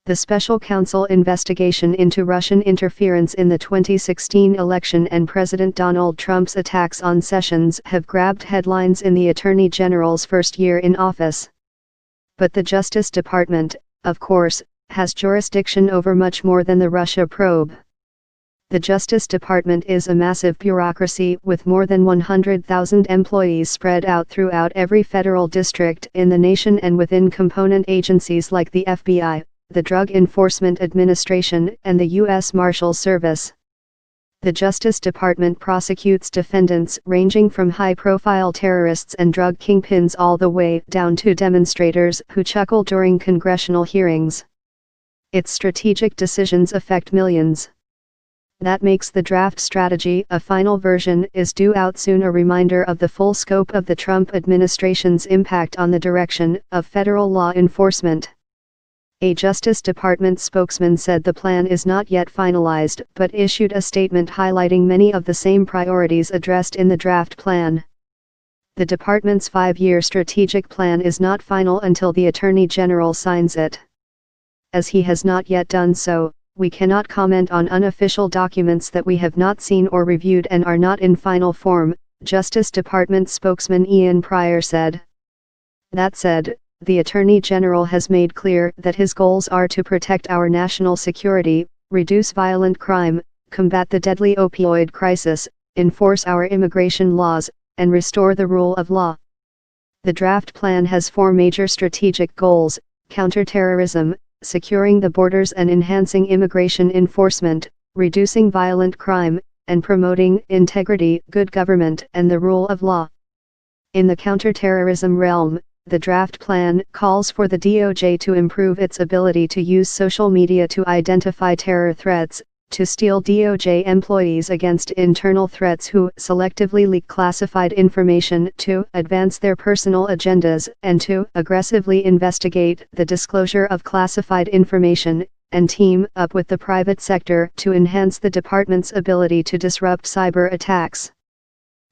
The special counsel investigation into Russian interference in the 2016 election and President Donald Trump's attacks on Sessions have grabbed headlines in the Attorney General's first year in office. But the Justice Department, of course, has jurisdiction over much more than the Russia probe. The Justice Department is a massive bureaucracy with more than 100,000 employees spread out throughout every federal district in the nation and within component agencies like the FBI, the Drug Enforcement Administration, and the U.S. Marshals Service. The Justice Department prosecutes defendants ranging from high-profile terrorists and drug kingpins all the way down to demonstrators who chuckle during congressional hearings. Its strategic decisions affect millions. That makes the draft strategy, a final version is due out soon, a reminder of the full scope of the Trump administration's impact on the direction of federal law enforcement. A Justice Department spokesman said the plan is not yet finalized but issued a statement highlighting many of the same priorities addressed in the draft plan. The department's 5-year strategic plan is not final until the Attorney General signs it. As he has not yet done so, we cannot comment on unofficial documents that we have not seen or reviewed and are not in final form, Justice Department spokesman Ian Pryor said. That said, the Attorney General has made clear that his goals are to protect our national security, reduce violent crime, combat the deadly opioid crisis, enforce our immigration laws, and restore the rule of law. The draft plan has 4 major strategic goals: counterterrorism, securing the borders and enhancing immigration enforcement, reducing violent crime, and promoting integrity, good government, and the rule of law. In the counterterrorism realm, the draft plan calls for the DOJ to improve its ability to use social media to identify terror threats, to steel DOJ employees against internal threats who selectively leak classified information, to advance their personal agendas, and to aggressively investigate the disclosure of classified information, and team up with the private sector to enhance the department's ability to disrupt cyber attacks.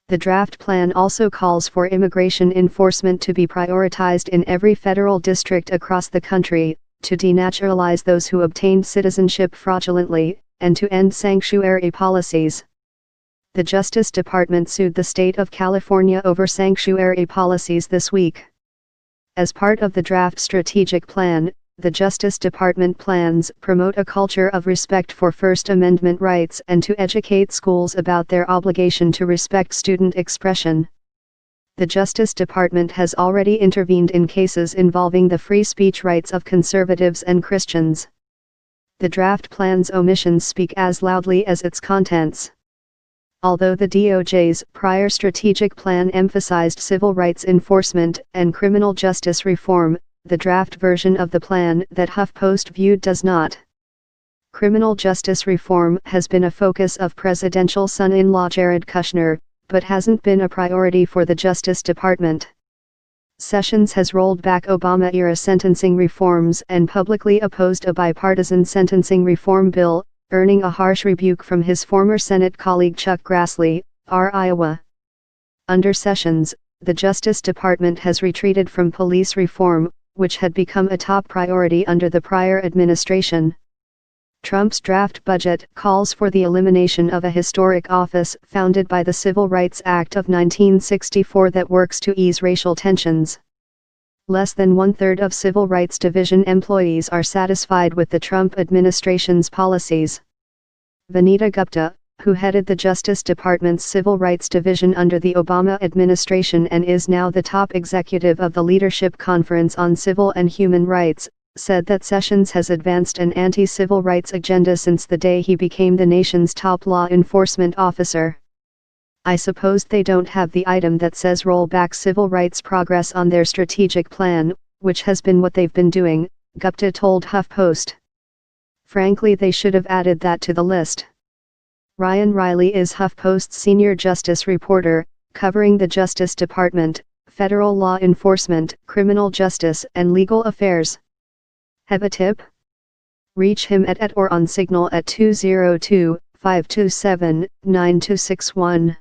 The draft plan also calls for immigration enforcement to be prioritized in every federal district across the country, to denaturalize those who obtained citizenship fraudulently, and to end sanctuary policies. The Justice Department sued the state of California over sanctuary policies this week. As part of the draft strategic plan, the Justice Department plans promote a culture of respect for First Amendment rights and to educate schools about their obligation to respect student expression. The Justice Department has already intervened in cases involving the free speech rights of conservatives and Christians. The draft plan's omissions speak as loudly as its contents. Although the DOJ's prior strategic plan emphasized civil rights enforcement and criminal justice reform, the draft version of the plan that HuffPost viewed does not. Criminal justice reform has been a focus of presidential son-in-law Jared Kushner, but hasn't been a priority for the Justice Department. Sessions has rolled back Obama-era sentencing reforms and publicly opposed a bipartisan sentencing reform bill, earning a harsh rebuke from his former Senate colleague Chuck Grassley, R. Iowa. Under Sessions, the Justice Department has retreated from police reform, which had become a top priority under the prior administration. Trump's draft budget calls for the elimination of a historic office founded by the Civil Rights Act of 1964 that works to ease racial tensions. Less than 1/3 of Civil Rights Division employees are satisfied with the Trump administration's policies. Vanita Gupta, who headed the Justice Department's Civil Rights Division under the Obama administration and is now the top executive of the Leadership Conference on Civil and Human Rights, said that Sessions has advanced an anti-civil rights agenda since the day he became the nation's top law enforcement officer. I suppose they don't have the item that says roll back civil rights progress on their strategic plan, which has been what they've been doing, Gupta told HuffPost. Frankly, they should have added that to the list. Ryan Riley is HuffPost's senior justice reporter, covering the Justice Department, federal law enforcement, criminal justice, and legal affairs. Have a tip? Reach him at or on Signal at 202-527-9261.